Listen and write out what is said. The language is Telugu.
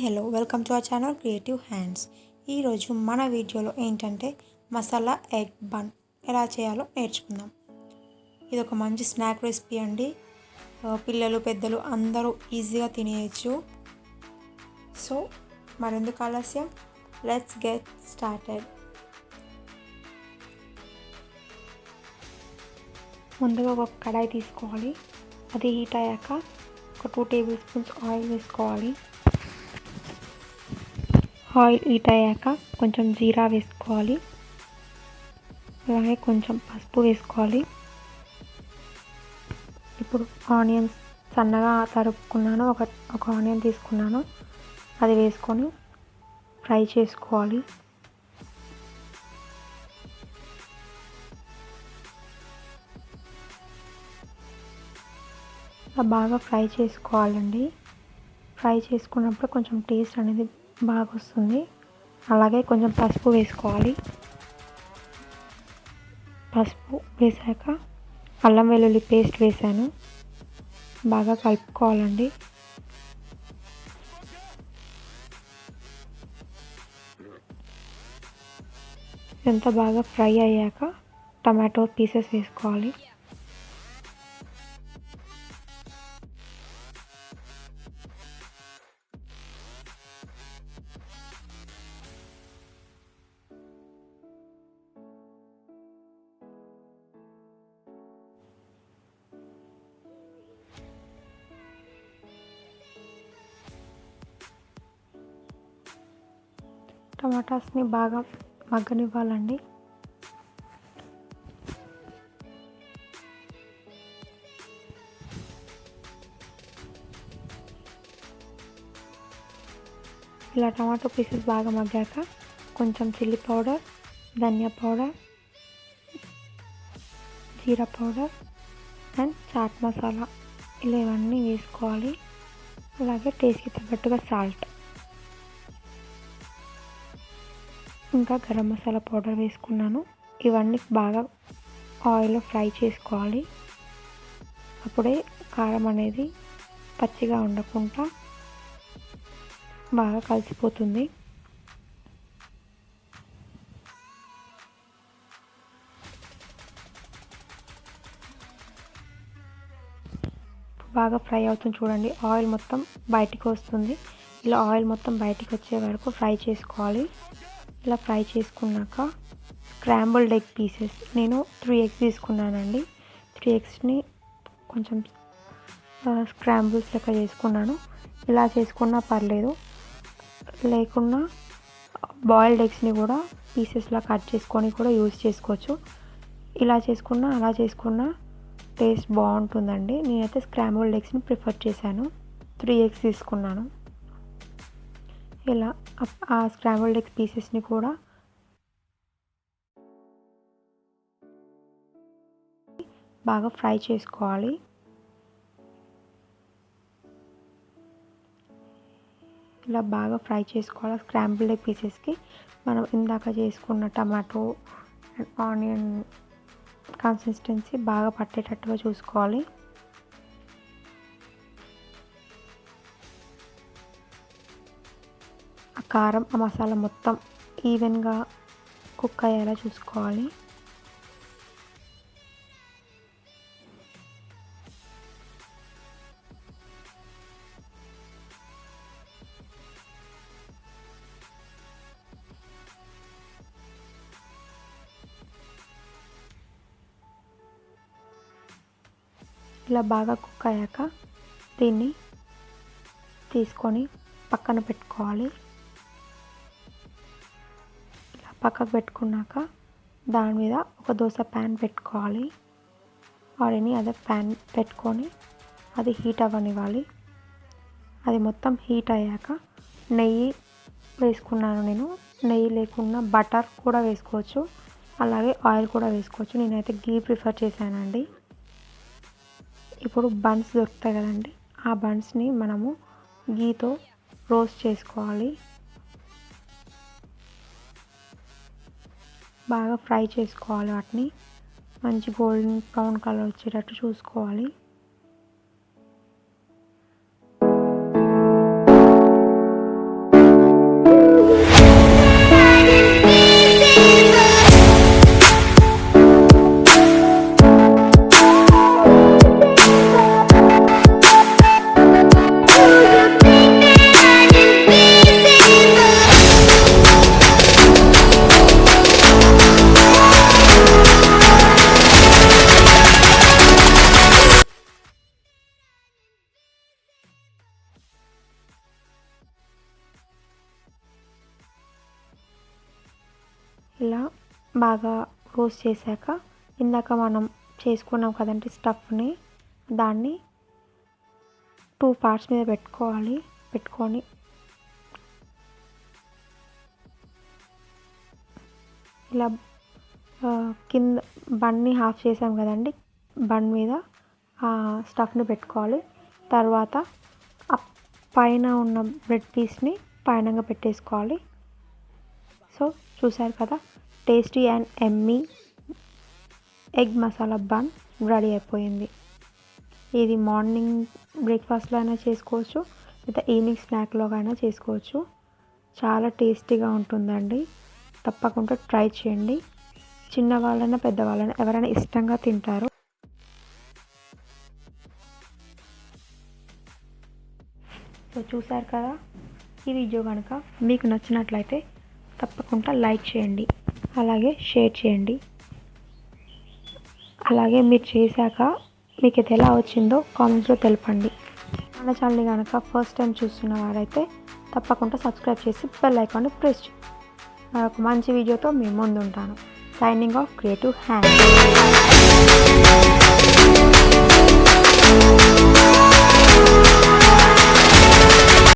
Hello welcome to our channel creative hands. ఈరోజు మన వీడియోలో ఏంటంటే మసాలా ఎగ్ బన్ ఎలా చేయాలో నేర్చుకుందాం. ఇది ఒక మంచి స్నాక్ రెసిపీ అండి. పిల్లలు పెద్దలు అందరూ ఈజీగా తినేయచ్చు. సో మరెందుకు ఆలస్యం, లెట్స్ గెట్ స్టార్టెడ్. ముందుగా ఒక కడాయి తీసుకోవాలి. అది హీట్ అయ్యాక ఒక 2 టేబుల్ స్పూన్స్ ఆయిల్ వేసుకోవాలి. ఆయిల్ హీట్ అయ్యాక కొంచెం జీరా వేసుకోవాలి. అలాగే కొంచెం పసుపు వేసుకోవాలి. ఇప్పుడు ఆనియన్స్ సన్నగా తరుపుకున్నాను. ఒక ఆనియన్ తీసుకున్నాను, అది వేసుకొని ఫ్రై చేసుకోవాలి. బాగా ఫ్రై చేసుకోవాలండి. ఫ్రై చేసుకున్నప్పుడు కొంచెం టేస్ట్ అనేది బాగా వస్తుంది. అలాగే కొంచెం పసుపు వేసుకోవాలి. పసుపు వేసాక అల్లం వెల్లుల్లి పేస్ట్ వేసాను. బాగా కలుపుకోవాలండి. ఇదంతా బాగా ఫ్రై అయ్యాక టమాటో పీసెస్ వేసుకోవాలి. టమాటాస్ని బాగా మగ్గనివ్వాలండి. ఇలా టమాటో పీసెస్ బాగా మగ్గాక కొంచెం చిల్లీ పౌడర్, ధనియా పౌడర్, జీరా పౌడర్ అండ్ చాట్ మసాలా ఇలా ఇవన్నీ వేసుకోవాలి. అలాగే టేస్ట్కి తగ్గట్టుగా సాల్ట్, ఇంకా గరం మసాలా పౌడర్ వేసుకున్నాను. ఇవన్నీ బాగా ఆయిల్లో ఫ్రై చేసుకోవాలి. అప్పుడే కారం అనేది పచ్చిగా ఉండకుండా బాగా కలిసిపోతుంది. బాగా ఫ్రై అవుతుంది చూడండి. ఆయిల్ మొత్తం బయటికి వస్తుంది. ఇలా ఆయిల్ మొత్తం బయటికి వచ్చే వరకు ఫ్రై చేసుకోవాలి. ఇలా ఫ్రై చేసుకున్నాక స్క్రాంబుల్డ్ ఎగ్ పీసెస్ నేను 3 ఎగ్స్ తీసుకున్నానండి. 3 ఎగ్స్ని కొంచెం స్క్రాంబుల్స్ లెక్క చేసుకున్నాను. ఇలా చేసుకున్నా పర్లేదు, లేకున్నా బాయిల్డ్ ఎగ్స్ని కూడా పీసెస్లా కట్ చేసుకొని కూడా యూజ్ చేసుకోవచ్చు. ఇలా చేసుకున్నా అలా చేసుకున్నా టేస్ట్ బాగుంటుందండి. నేనైతే స్క్రాంబుల్డ్ ఎగ్స్ని ప్రిఫర్ చేశాను. 3 ఎగ్స్ తీసుకున్నాను. ఇలా ఆ స్క్రాంబుల్డ్ ఎగ్ పీసెస్ని కూడా బాగా ఫ్రై చేసుకోవాలి. ఇలా బాగా ఫ్రై చేసుకోవాలి. స్క్రాంబుల్డ్ ఎగ్ పీసెస్కి మనం ఇందాక చేసుకున్న టమాటో అండ్ ఆనియన్ కన్సిస్టెన్సీ బాగా పట్టేటట్టుగా చూసుకోవాలి. ఆ కారం, ఆ మసాలా మొత్తం ఈవెన్గా కుక్ అయ్యేలా చూసుకోవాలి. ఇలా బాగా కుక్ అయ్యాక దీన్ని తీసుకొని పక్కన పెట్టుకోవాలి. ఇలా పక్కకు పెట్టుకున్నాక దాని మీద ఒక దోశ ప్యాన్ పెట్టుకోవాలి. ఆర్ ఎనీ అదర్ ప్యాన్ పెట్టుకొని అది హీట్ అవ్వనివ్వాలి. అది మొత్తం హీట్ అయ్యాక నెయ్యి వేసుకున్నాను నేను. నెయ్యి లేకుండా బటర్ కూడా వేసుకోవచ్చు, అలాగే ఆయిల్ కూడా వేసుకోవచ్చు. నేనైతే గీ ప్రిఫర్ చేశానండి. ఇప్పుడు బన్స్ దొరుకుతాయి కదండి, ఆ బన్స్ని మనము గీతో రోస్ట్ చేసుకోవాలి. బాగా ఫ్రై చేసుకోవాలి. వాటిని మంచి గోల్డెన్ బ్రౌన్ కలర్ వచ్చేటట్టు చూసుకోవాలి. ఇలా బాగా రోస్ట్ చేశాక ఇందాక మనం చేసుకున్నాం కదండి స్టఫ్ని, దాన్ని 2 పార్ట్స్ మీద పెట్టుకొని ఇలా కింద బన్ని హాఫ్ చేసాం కదండి, బన్ మీద ఆ స్టఫ్ని పెట్టుకోవాలి. తర్వాత ఆ పైన ఉన్న బ్రెడ్ పీస్ని పైనంగా పెట్టేసుకోవాలి. సో చూసారు కదా, tasty and Emmy egg masala bun ready అయిపోయింది. ఇది మార్నింగ్ బ్రేక్ఫాస్ట్లో అయినా చేసుకోవచ్చు, లేదా ఈవినింగ్ స్నాక్లో అయినా చేసుకోవచ్చు. చాలా టేస్టీగా ఉంటుందండి, తప్పకుండా ట్రై చేయండి. చిన్నవాళ్ళైనా పెద్దవాళ్ళైనా ఎవరైనా ఇష్టంగా తింటారు. సో చూసారు కదా, ఈ వీడియో కనుక మీకు నచ్చినట్లయితే తప్పకుండా లైక్ చేయండి, అలాగే షేర్ చేయండి. అలాగే మీరు చేశాక మీకు ఇది ఎలా వచ్చిందో కామెంట్స్లో తెలపండి. మన ఛానల్ని కనుక ఫస్ట్ టైం చూస్తున్న వారైతే తప్పకుండా సబ్స్క్రైబ్ చేసి బెల్ ఐకాన్ని ప్రెస్ చేయండి. మరొక మంచి వీడియోతో మీ ముందు ఉంటాను. Signing off, creative hand.